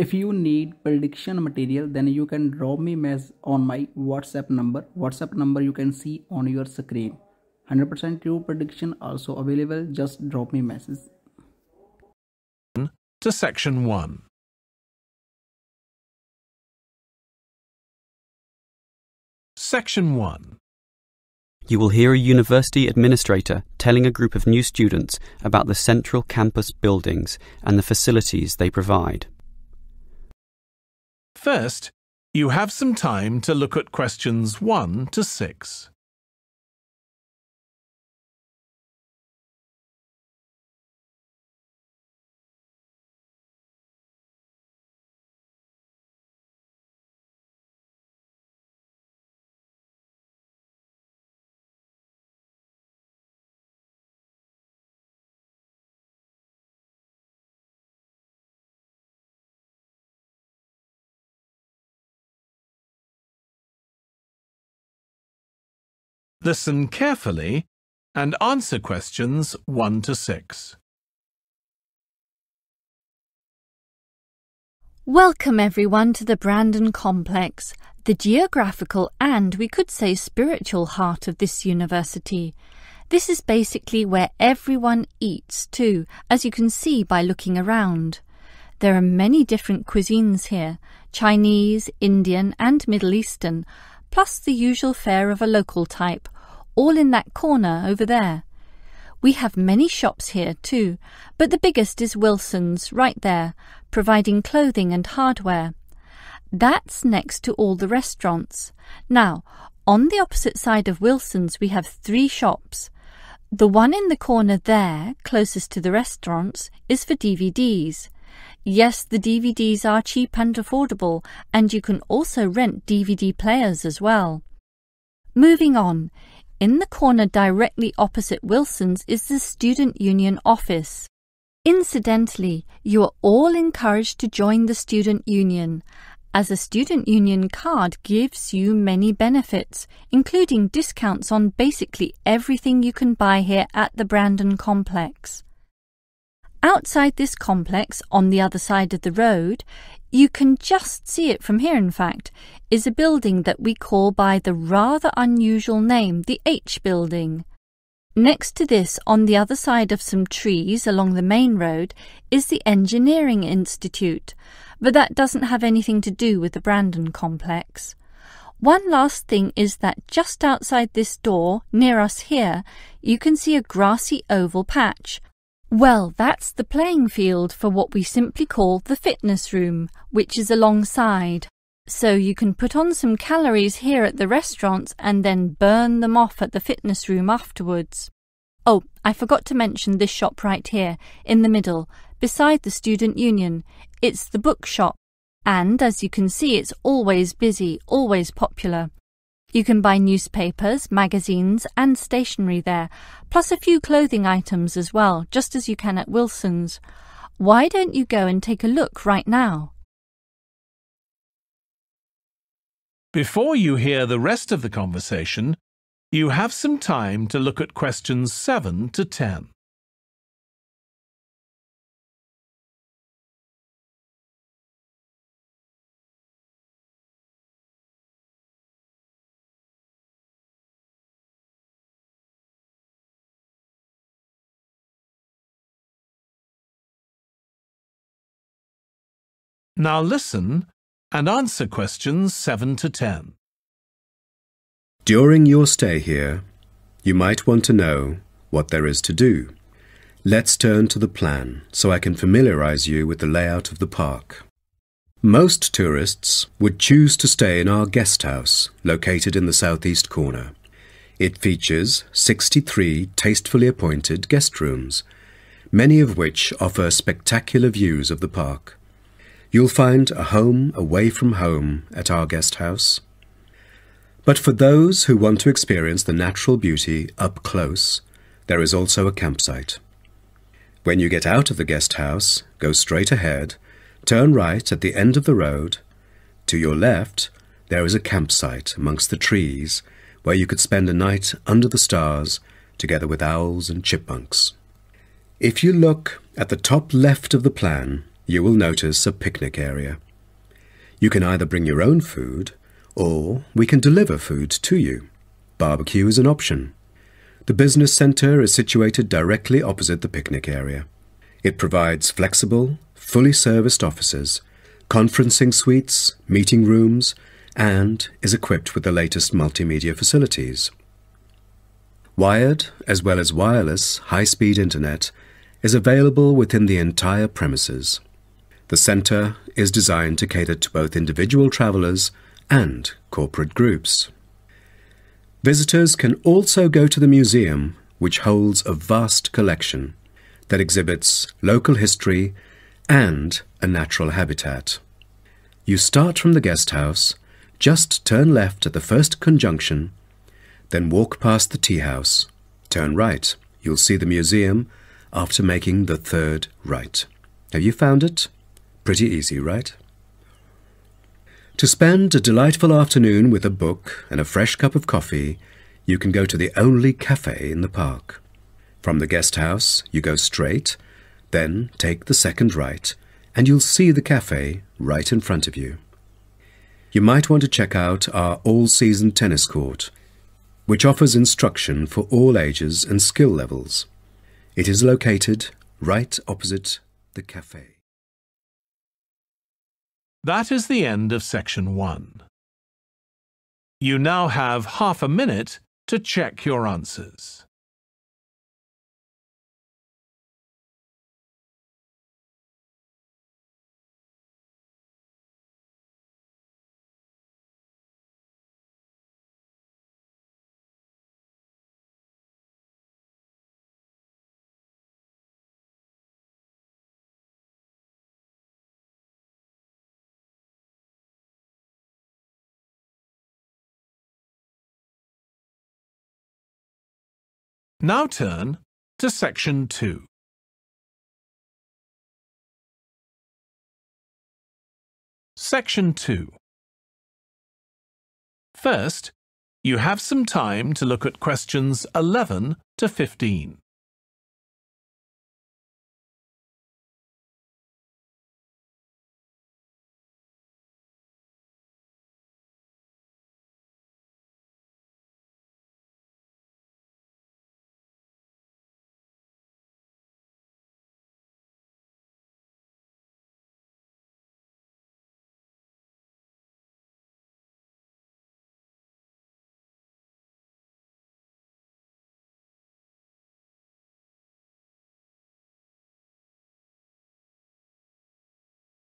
If you need prediction material, then you can drop me message on my WhatsApp number. WhatsApp number you can see on your screen. 100% true prediction also available. Just drop me message. To Section 1. Section 1. You will hear a university administrator telling a group of new students about the central campus buildings and the facilities they provide. First, you have some time to look at questions 1 to 6. Listen carefully and answer questions 1 to 6. Welcome everyone to the Brandon Complex, the geographical and we could say spiritual heart of this university. This is basically where everyone eats too, as you can see by looking around. There are many different cuisines here, Chinese, Indian and Middle Eastern, plus the usual fare of a local type, all in that corner over there. We have many shops here too, but the biggest is Wilson's right there, providing clothing and hardware. That's next to all the restaurants. Now, on the opposite side of Wilson's we have 3 shops. The one in the corner there, closest to the restaurants, is for DVDs. Yes, the DVDs are cheap and affordable, and you can also rent DVD players as well. Moving on, in the corner directly opposite Wilson's is the Student Union office. Incidentally, you are all encouraged to join the Student Union, as a Student Union card gives you many benefits, including discounts on basically everything you can buy here at the Brandon Complex. Outside this complex, on the other side of the road, you can just see it from here in fact, is a building that we call by the rather unusual name, the H Building. Next to this, on the other side of some trees along the main road, is the Engineering Institute, but that doesn't have anything to do with the Brandon Complex. One last thing is that just outside this door, near us here, you can see a grassy oval patch. Well, that's the playing field for what we simply call the fitness room, which is alongside. So you can put on some calories here at the restaurants and then burn them off at the fitness room afterwards. Oh, I forgot to mention this shop right here, in the middle, beside the Student Union. It's the bookshop, and as you can see, it's always busy, always popular. You can buy newspapers, magazines and stationery there, plus a few clothing items as well, just as you can at Wilson's. Why don't you go and take a look right now? Before you hear the rest of the conversation, you have some time to look at questions 7 to 10. Now listen and answer questions 7 to 10. During your stay here, you might want to know what there is to do. Let's turn to the plan so I can familiarize you with the layout of the park. Most tourists would choose to stay in our guest house, located in the southeast corner. It features 63 tastefully appointed guest rooms, many of which offer spectacular views of the park. You'll find a home away from home at our guest house. But for those who want to experience the natural beauty up close, there is also a campsite. When you get out of the guest house, go straight ahead, turn right at the end of the road. To your left, there is a campsite amongst the trees where you could spend a night under the stars together with owls and chipmunks. If you look at the top left of the plan, you will notice a picnic area. You can either bring your own food, or we can deliver food to you. Barbecue is an option. The business centre is situated directly opposite the picnic area. It provides flexible, fully serviced offices, conferencing suites, meeting rooms, and is equipped with the latest multimedia facilities. Wired, as well as wireless, high-speed internet is available within the entire premises. The centre is designed to cater to both individual travellers and corporate groups. Visitors can also go to the museum, which holds a vast collection that exhibits local history and a natural habitat. You start from the guest house, just turn left at the first conjunction, then walk past the tea house, turn right. You'll see the museum after making the third right. Have you found it? Pretty easy, right? To spend a delightful afternoon with a book and a fresh cup of coffee, you can go to the only cafe in the park. From the guest house, you go straight, then take the second right, and you'll see the cafe right in front of you. You might want to check out our all-season tennis court, which offers instruction for all ages and skill levels. It is located right opposite the cafe. That is the end of section 1. You now have half a minute to check your answers. Now turn to section 2. Section 2. First, you have some time to look at questions 11 to 15.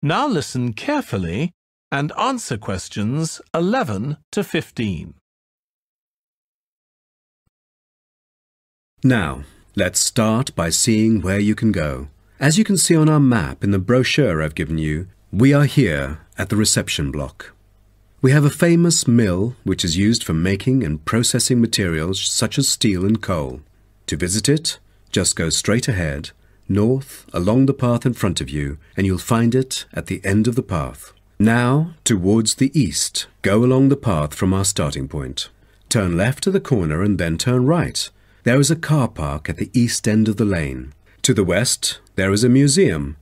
Now listen carefully and answer questions 11 to 15. Now, let's start by seeing where you can go. As you can see on our map in the brochure I've given you, we are here at the reception block. We have a famous mill which is used for making and processing materials such as steel and coal. To visit it, just go straight ahead, north along the path in front of you, and you'll find it at the end of the path. Now, towards the east, go along the path from our starting point. Turn left to the corner and then turn right. There is a car park at the east end of the lane. To the west, there is a museum.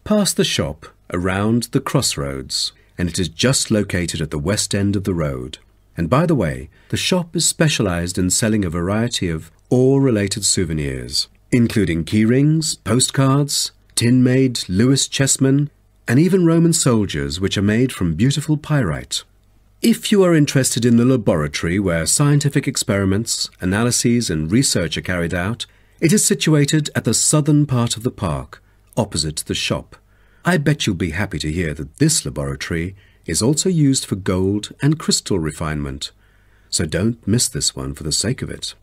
Past the shop, around the crossroads, and it is just located at the west end of the road. And by the way, the shop is specialized in selling a variety of ore-related souvenirs, including keyrings, postcards, tin-made Lewis chessmen, and even Roman soldiers which are made from beautiful pyrite. If you are interested in the laboratory where scientific experiments, analyses and research are carried out, it is situated at the southern part of the park, opposite the shop. I bet you'll be happy to hear that this laboratory is also used for gold and crystal refinement, so don't miss this one for the sake of it.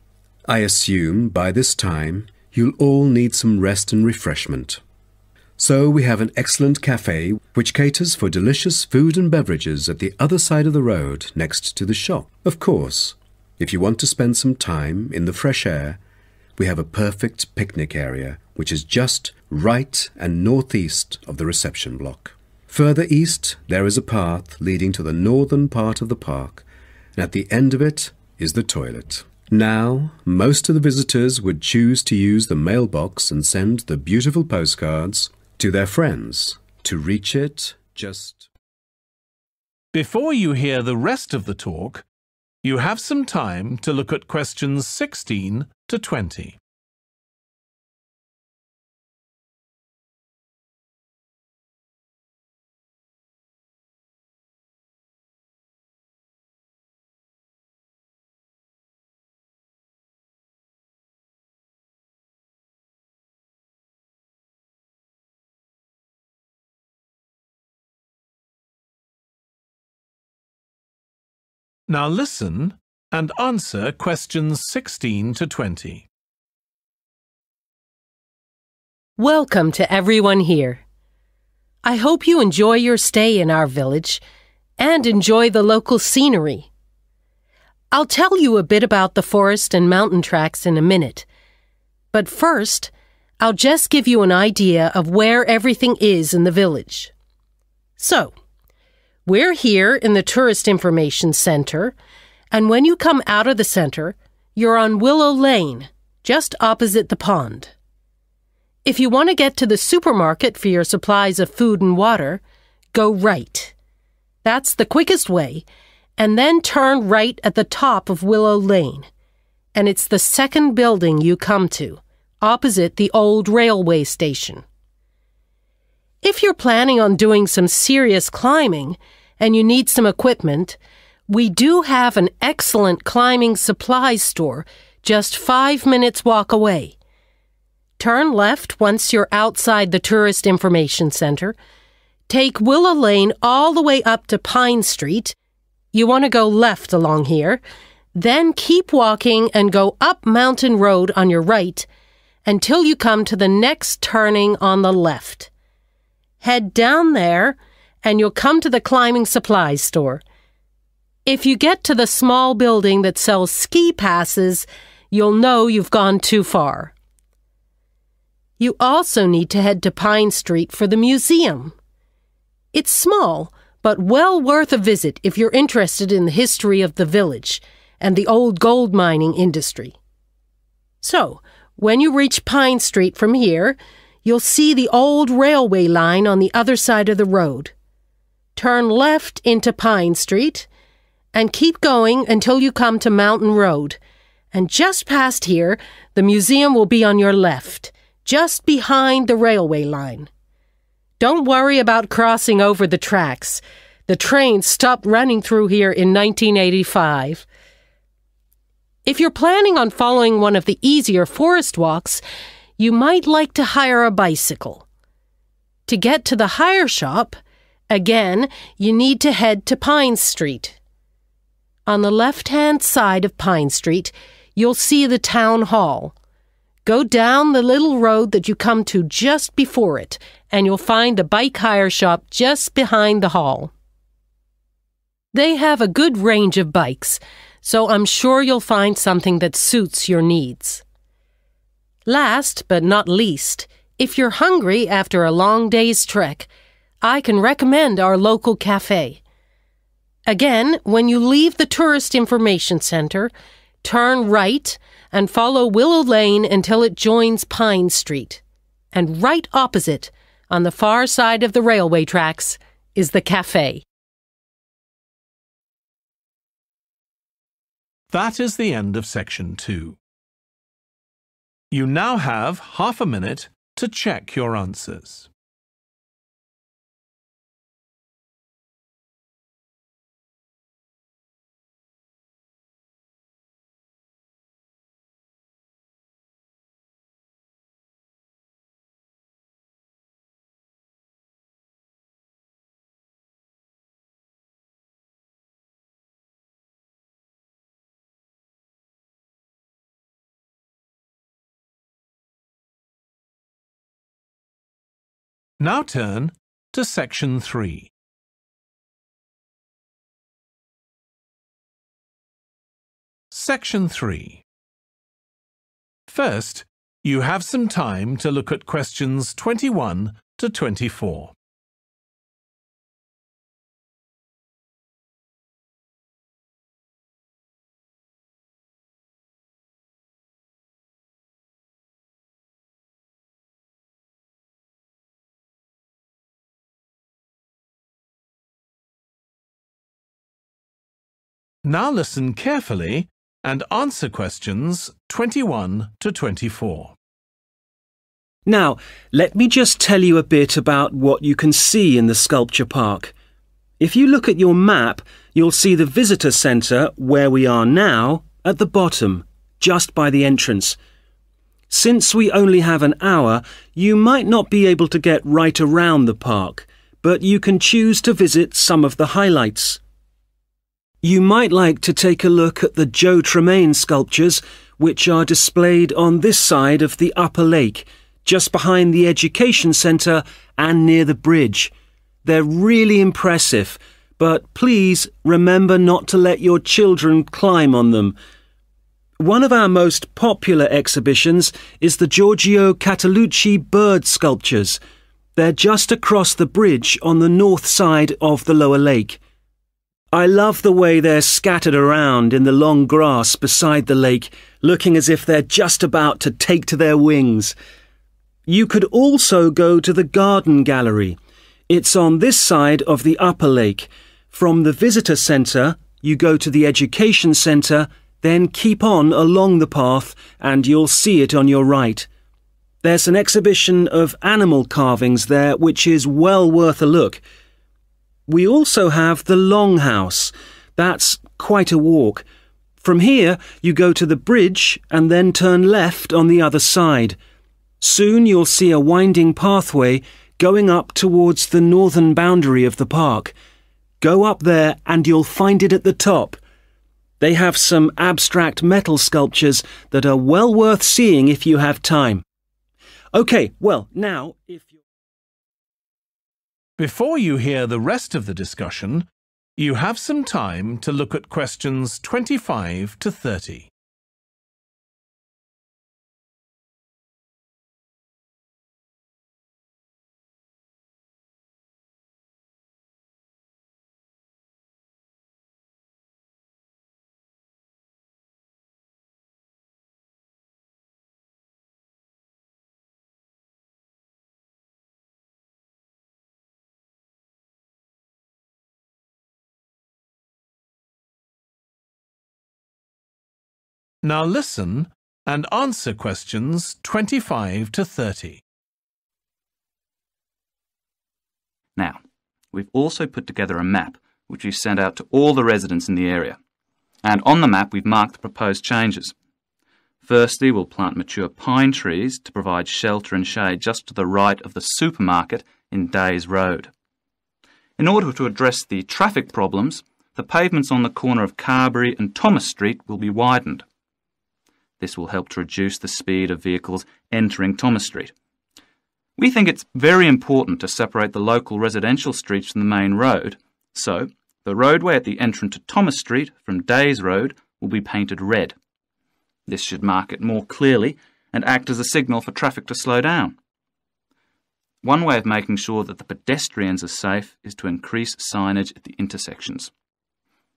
I assume by this time you'll all need some rest and refreshment. So we have an excellent cafe which caters for delicious food and beverages at the other side of the road next to the shop. Of course, if you want to spend some time in the fresh air, we have a perfect picnic area which is just right and northeast of the reception block. Further east, there is a path leading to the northern part of the park, and at the end of it is the toilet. Now, most of the visitors would choose to use the mailbox and send the beautiful postcards to their friends, To reach it, just... Before you hear the rest of the talk, you have some time to look at questions 16 to 20. Now listen and answer questions 16 to 20. Welcome to everyone here. I hope you enjoy your stay in our village and enjoy the local scenery. I'll tell you a bit about the forest and mountain tracks in a minute, but first, I'll just give you an idea of where everything is in the village. So, we're here in the Tourist Information Center, and when you come out of the center, you're on Willow Lane, just opposite the pond. If you want to get to the supermarket for your supplies of food and water, go right. That's the quickest way, and then turn right at the top of Willow Lane, and it's the second building you come to, opposite the old railway station. If you're planning on doing some serious climbing and you need some equipment, we do have an excellent climbing supplies store just 5 minutes walk away. Turn left once you're outside the Tourist Information Center. Take Willow Lane all the way up to Pine Street. You want to go left along here. Then keep walking and go up Mountain Road on your right until you come to the next turning on the left. Head down there and you'll come to the climbing supplies store. If you get to the small building that sells ski passes, you'll know you've gone too far. You also need to head to Pine Street for the museum. It's small, but well worth a visit if you're interested in the history of the village and the old gold mining industry. So, when you reach Pine Street from here, you'll see the old railway line on the other side of the road. Turn left into Pine Street and keep going until you come to Mountain Road. And just past here, the museum will be on your left, just behind the railway line. Don't worry about crossing over the tracks. The train stopped running through here in 1985. If you're planning on following one of the easier forest walks, you might like to hire a bicycle. To get to the hire shop, again, you need to head to Pine Street. On the left-hand side of Pine Street, you'll see the town hall. Go down the little road that you come to just before it, and you'll find the bike hire shop just behind the hall. They have a good range of bikes, so I'm sure you'll find something that suits your needs. Last but not least, if you're hungry after a long day's trek, I can recommend our local cafe. Again, when you leave the Tourist Information Center, turn right and follow Willow Lane until it joins Pine Street. And right opposite, on the far side of the railway tracks, is the cafe. That is the end of section 2. You now have half a minute to check your answers. Now turn to section 3. Section 3. First, you have some time to look at questions 21 to 24. Now listen carefully and answer questions 21 to 24. Now, let me just tell you a bit about what you can see in the sculpture park. If you look at your map, you'll see the visitor centre, where we are now, at the bottom, just by the entrance. Since we only have an hour, you might not be able to get right around the park, but you can choose to visit some of the highlights. You might like to take a look at the Joe Tremaine sculptures, which are displayed on this side of the upper lake, just behind the education centre and near the bridge. They're really impressive, but please remember not to let your children climb on them. One of our most popular exhibitions is the Giorgio Catalucci bird sculptures. They're just across the bridge on the north side of the lower lake. I love the way they're scattered around in the long grass beside the lake, looking as if they're just about to take to their wings. You could also go to the garden gallery. It's on this side of the upper lake. From the visitor centre, you go to the education centre, then keep on along the path and you'll see it on your right. There's an exhibition of animal carvings there which is well worth a look. We also have the Longhouse. That's quite a walk. From here, you go to the bridge and then turn left on the other side. Soon you'll see a winding pathway going up towards the northern boundary of the park. Go up there and you'll find it at the top. They have some abstract metal sculptures that are well worth seeing if you have time. OK, well, now, if you... Before you hear the rest of the discussion, you have some time to look at questions 25 to 30. Now listen and answer questions 25 to 30. Now, we've also put together a map which we've sent out to all the residents in the area. And on the map we've marked the proposed changes. Firstly, we'll plant mature pine trees to provide shelter and shade just to the right of the supermarket in Days Road. In order to address the traffic problems, the pavements on the corner of Carberry and Thomas Street will be widened. This will help to reduce the speed of vehicles entering Thomas Street. We think it's very important to separate the local residential streets from the main road, so the roadway at the entrance to Thomas Street from Days Road will be painted red. This should mark it more clearly and act as a signal for traffic to slow down. One way of making sure that the pedestrians are safe is to increase signage at the intersections.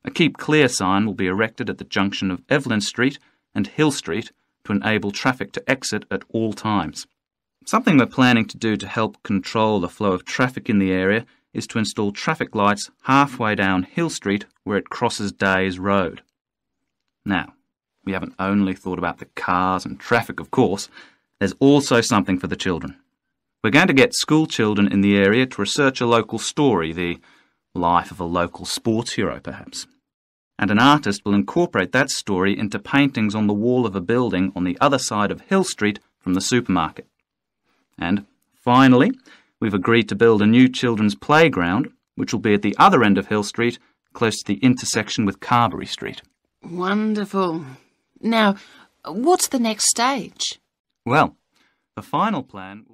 A Keep Clear sign will be erected at the junction of Evelyn Street and Hill Street to enable traffic to exit at all times. Something we're planning to do to help control the flow of traffic in the area is to install traffic lights halfway down Hill Street where it crosses Days Road. Now, we haven't only thought about the cars and traffic, of course. There's also something for the children. We're going to get school children in the area to research a local story, the life of a local sports hero, perhaps. And an artist will incorporate that story into paintings on the wall of a building on the other side of Hill Street from the supermarket. And finally, we've agreed to build a new children's playground, which will be at the other end of Hill Street, close to the intersection with Carberry Street. Wonderful. Now, what's the next stage? Well, the final plan...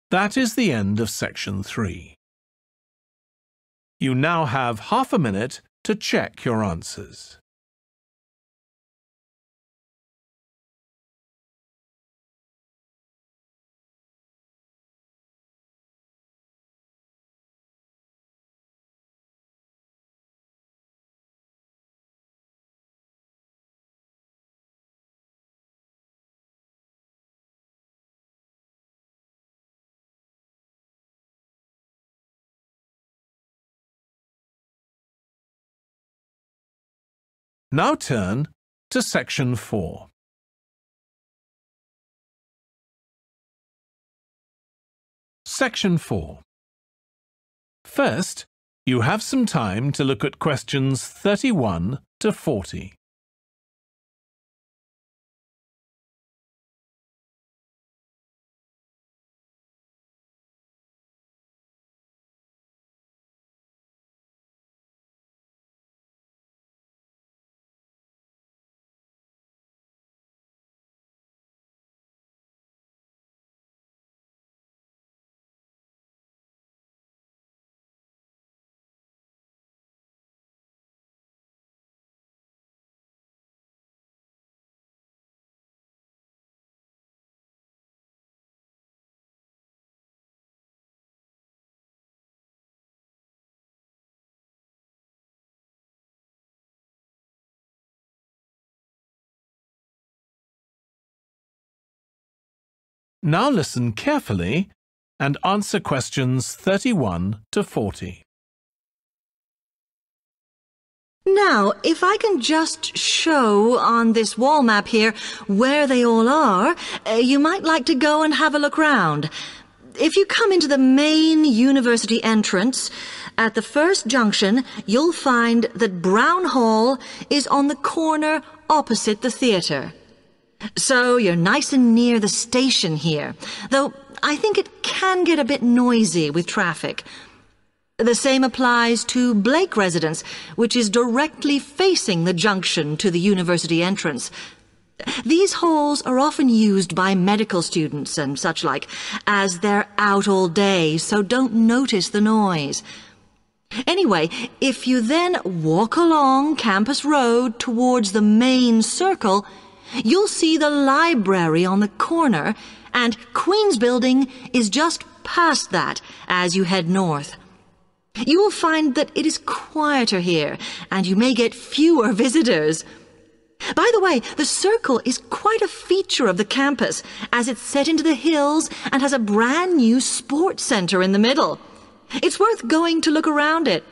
That is the end of section 3. You now have half a minute to check your answers. Now turn to Section 4. Section 4. First, you have some time to look at questions 31 to 40. Now listen carefully and answer questions 31 to 40. Now, if I can just show on this wall map here where they all are, you might like to go and have a look round. If you come into the main university entrance, at the first junction, you'll find that Brown Hall is on the corner opposite the theatre. So you're nice and near the station here, though I think it can get a bit noisy with traffic. The same applies to Blake Residence, which is directly facing the junction to the university entrance. These halls are often used by medical students and such like, as they're out all day, so don't notice the noise. Anyway, if you then walk along Campus Road towards the main circle, you'll see the library on the corner, and Queen's Building is just past that as you head north. You will find that it is quieter here, and you may get fewer visitors. By the way, the circle is quite a feature of the campus, as it's set into the hills and has a brand new sports center in the middle. It's worth going to look around it.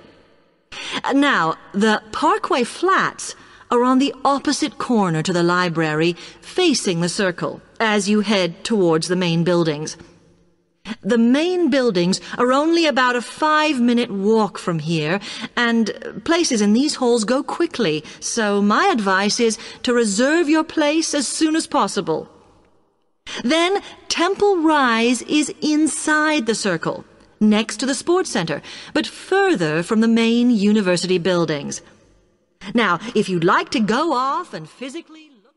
Now, the Parkway Flats are on the opposite corner to the library, facing the circle, as you head towards the main buildings. The main buildings are only about a 5-minute walk from here, and places in these halls go quickly, so my advice is to reserve your place as soon as possible. Then Temple Rise is inside the circle, next to the sports center, but further from the main university buildings. Now, if you'd like to go off and physically look...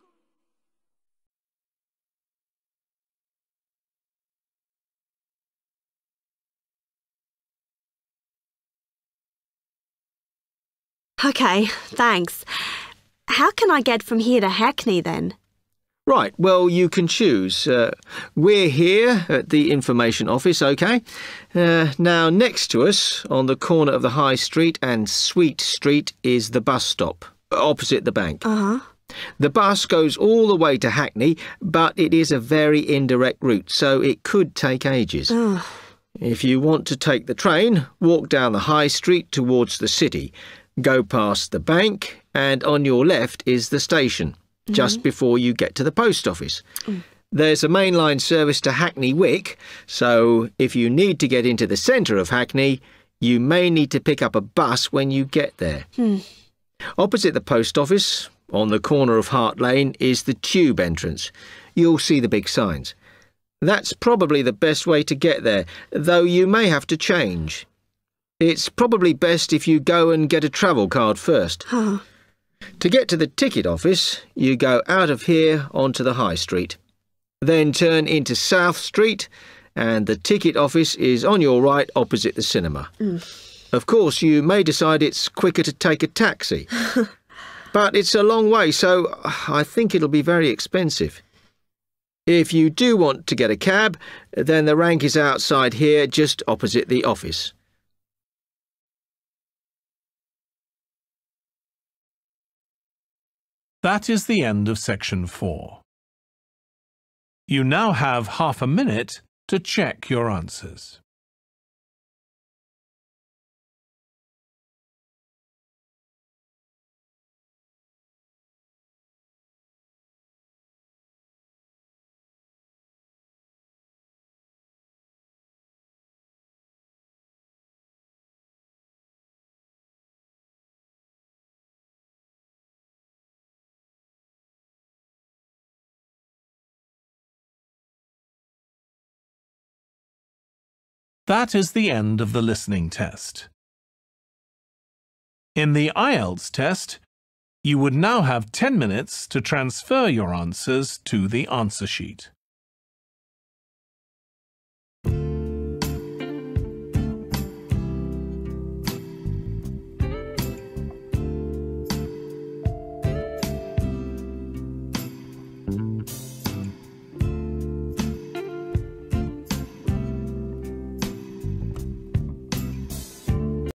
Okay, thanks. How can I get from here to Hackney then? Right, well, you can choose. We're here at the information office, OK? Now, next to us, on the corner of the High Street and Sweet Street, is the bus stop, opposite the bank. Uh-huh. The bus goes all the way to Hackney, but it is a very indirect route, so it could take ages. Oh. If you want to take the train, walk down the High Street towards the city, go past the bank, and on your left is the station, just before you get to the post office. There's a mainline service to Hackney Wick, so if you need to get into the centre of Hackney, you may need to pick up a bus when you get there. Opposite the post office, on the corner of Hart Lane, is the tube entrance. You'll see the big signs. That's probably the best way to get there, though you may have to change. It's probably best if you go and get a travel card first. Oh. To get to the ticket office, you go out of here onto the High Street. Then turn into South Street, and the ticket office is on your right opposite the cinema. Of course, you may decide it's quicker to take a taxi. But it's a long way, so I think it'll be very expensive. If you do want to get a cab, then the rank is outside here, just opposite the office. That is the end of Section 4. You now have half a minute to check your answers. That is the end of the listening test. In the Ielts test, you would now have 10 minutes to transfer your answers to the answer sheet.